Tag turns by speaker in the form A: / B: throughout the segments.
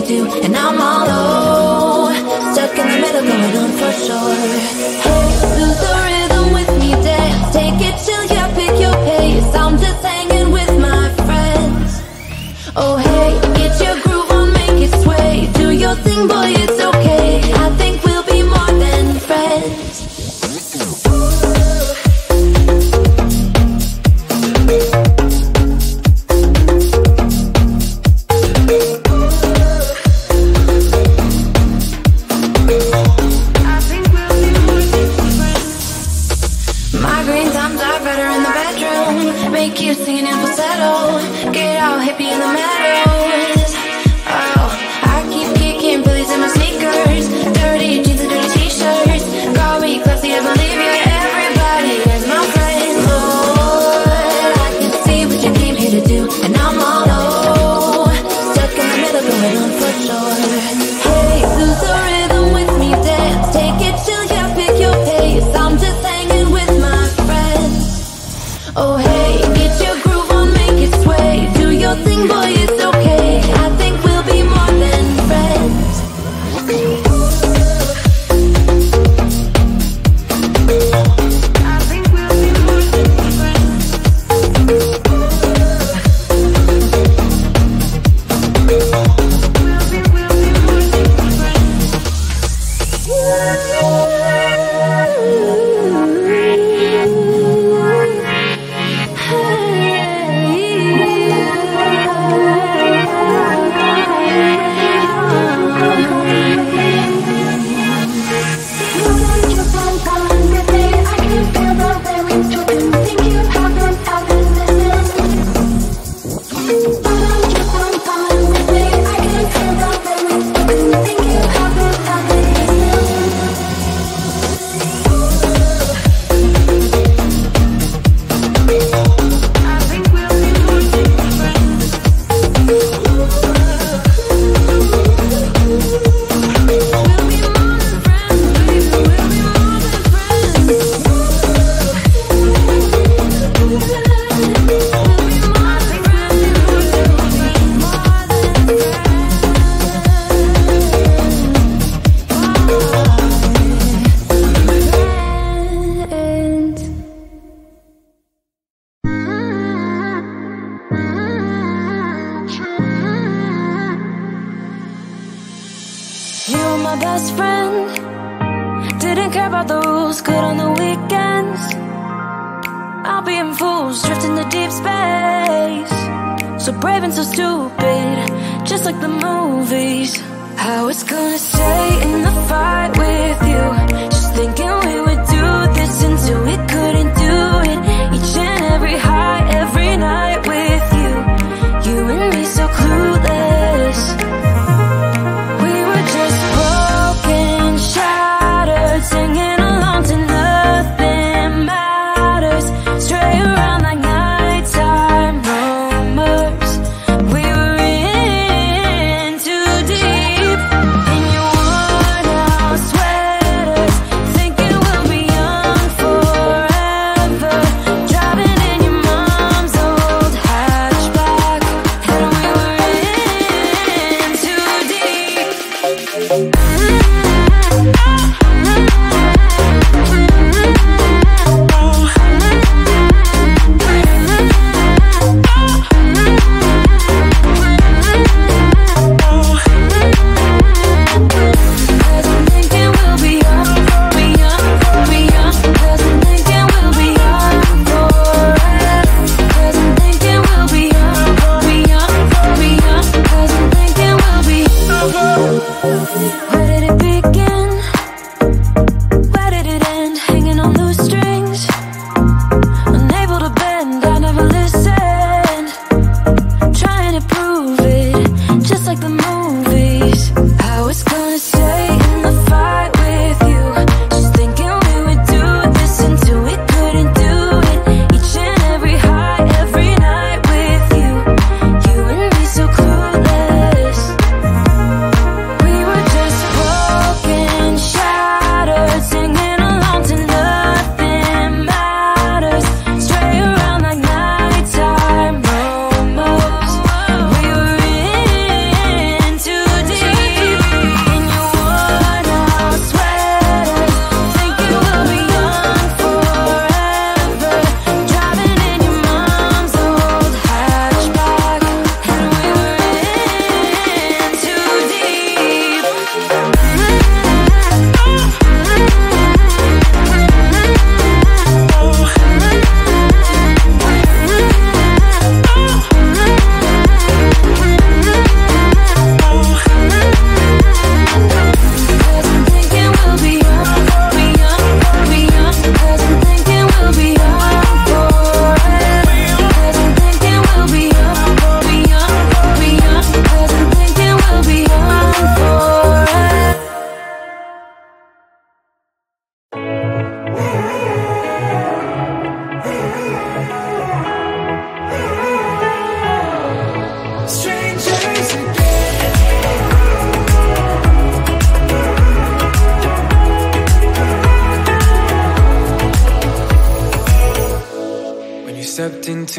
A: do, and I'm all low, stuck in the middle, going on for sure. Hey, lose the rhythm with me, dance, take it chill, yeah, pick your pace. I'm just hanging with my friends. Oh hey, get your groove on, make it sway. Do your thing, boy, it's okay. I think we'll be more than friends. Make you singing in falsetto. Get all hippie in the meadows. Oh, I keep kicking Phillies in my sneakers. Dirty jeans and dirty t-shirts. Call me classy, I believe you. Everybody is my friend. Lord, I can see what you came here to do, and I'm all low, stuck in the middle, going on for sure. Hey, lose the rhythm with me, dance, take it chill, yeah, pick your pace. I'm just hanging with my friends. Oh hey, get your groove on, make it sway. Do your thing, boy, it's okay. I think we'll be more than friends. I think we'll be more than friends. We'll be more than
B: my best friend. Didn't care about the rules, good on the weekends. I'll be in fools, drifting to deep space. So brave and so stupid, just like the movies. I was gonna stay in the fight with you, just thinking we would do this until we couldn't do it. Each and every high, every night with you. You and me so clueless. We were just broken, shattered, singing along to nothing matters. Stray around like nighttime rumors. We were in too deep in your worn out sweater,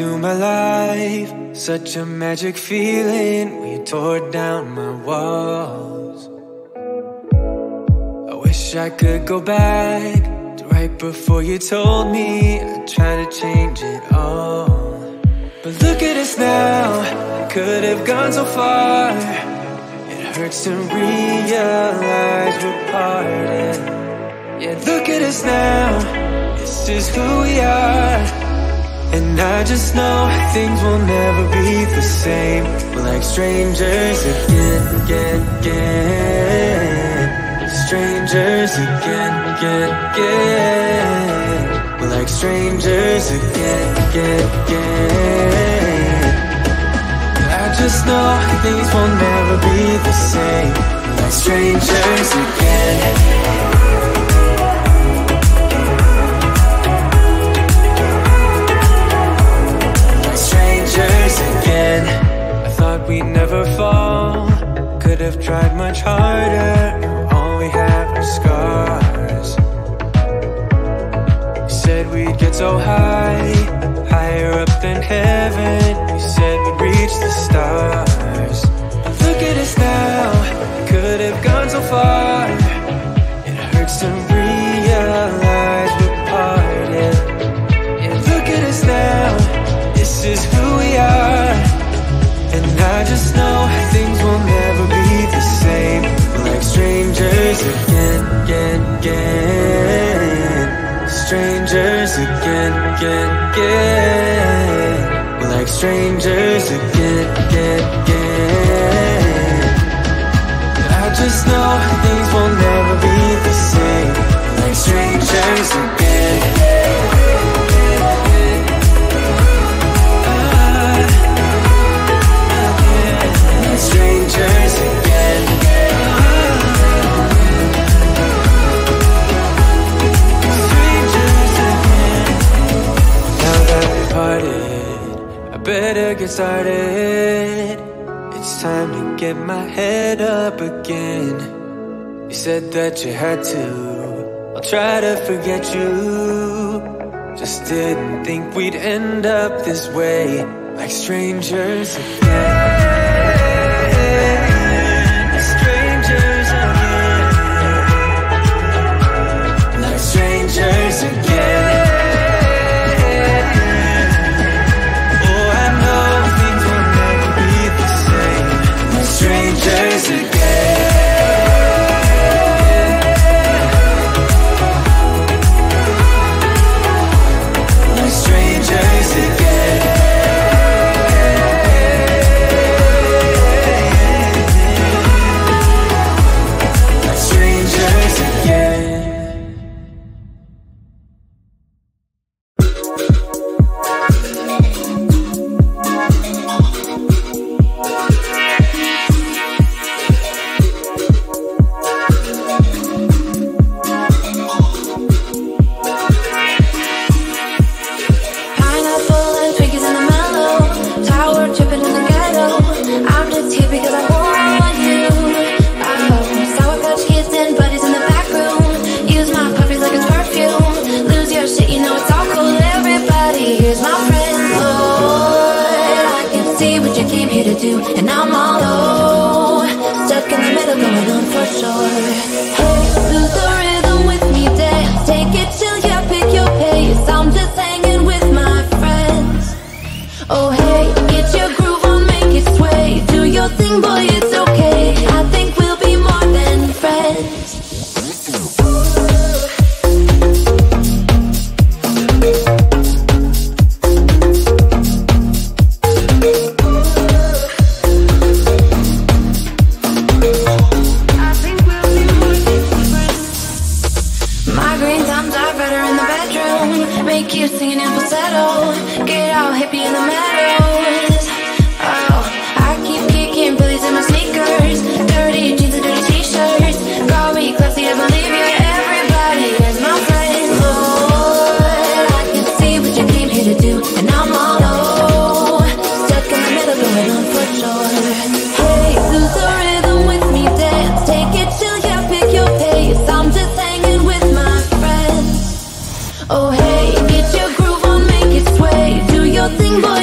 C: into my life. Such a magic feeling when you tore down my walls. I wish I could go back to right before you told me I'd try to change it all. But look at us now, it could have gone so far. It hurts to realize we're parted. Yeah, look at us now, this is who we are. And I just know things will never be the same. We're like strangers again. Strangers again. We're like strangers again. I just know things will never be the same. We're like strangers again. Again. I thought we'd never fall. Could have tried much harder. Now all we have are scars. You said we'd get so high, higher up than heaven. You said we'd reach the stars. But look at us now, could have gone so far. It hurts to realize we're parted. Yeah, look at us now, this is who we are. And I just know things will never be the same. We're like strangers again. Strangers again. We're like strangers again. I just know things will never be the same. We're like strangers again. Strangers again. Strangers again. Now that we've parted, I better get started. It's time to get my head up again. You said that you had to, I'll try to forget you. Just didn't think we'd end up this way. Like strangers again. Strangers again. Oh, I know things will never be the same. We're strangers again. We're strangers again. We're strangers again. And I'm all low, stuck in the middle, going on for sure. Hey, lose the rhythm with me, dance. Take it chill, yeah, pick your pace. I'm just hanging with my friends. Oh hey, get your groove on, make it sway. Do your thing, boy, it's okay. I think we'll be more than friends.
A: Oh hey, get your groove on, make it sway. Do your thing, boy.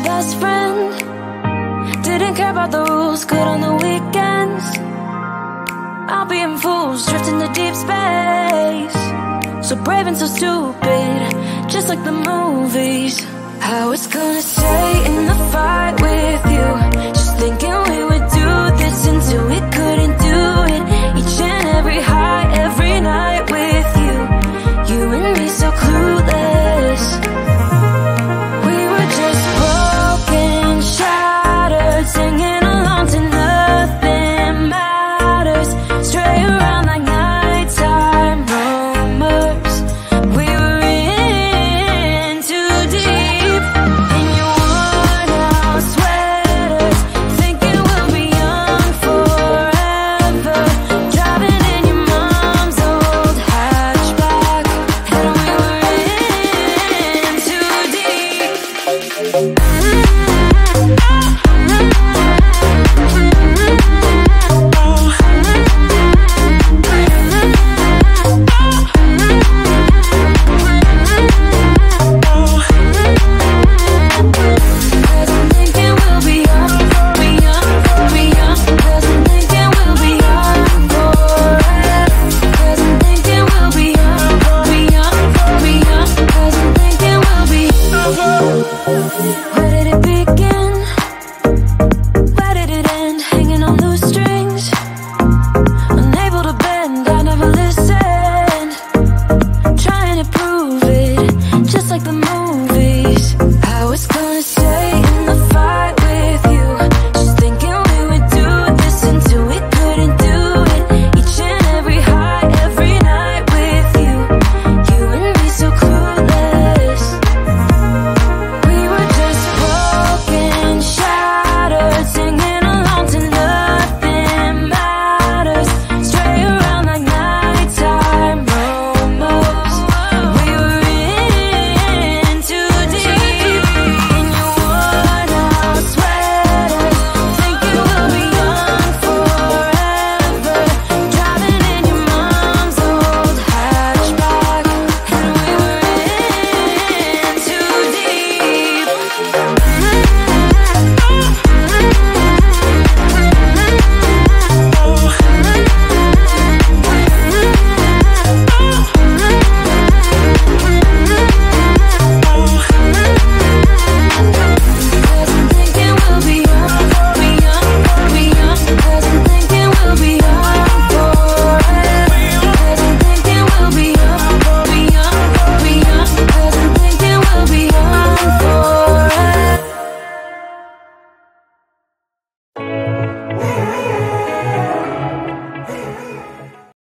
B: my best friend. Didn't care about the rules, good on the weekends. I'll be in fools, drifting to deep space. So brave and so stupid, just like the movies. I was gonna stay in the fight with you, just thinking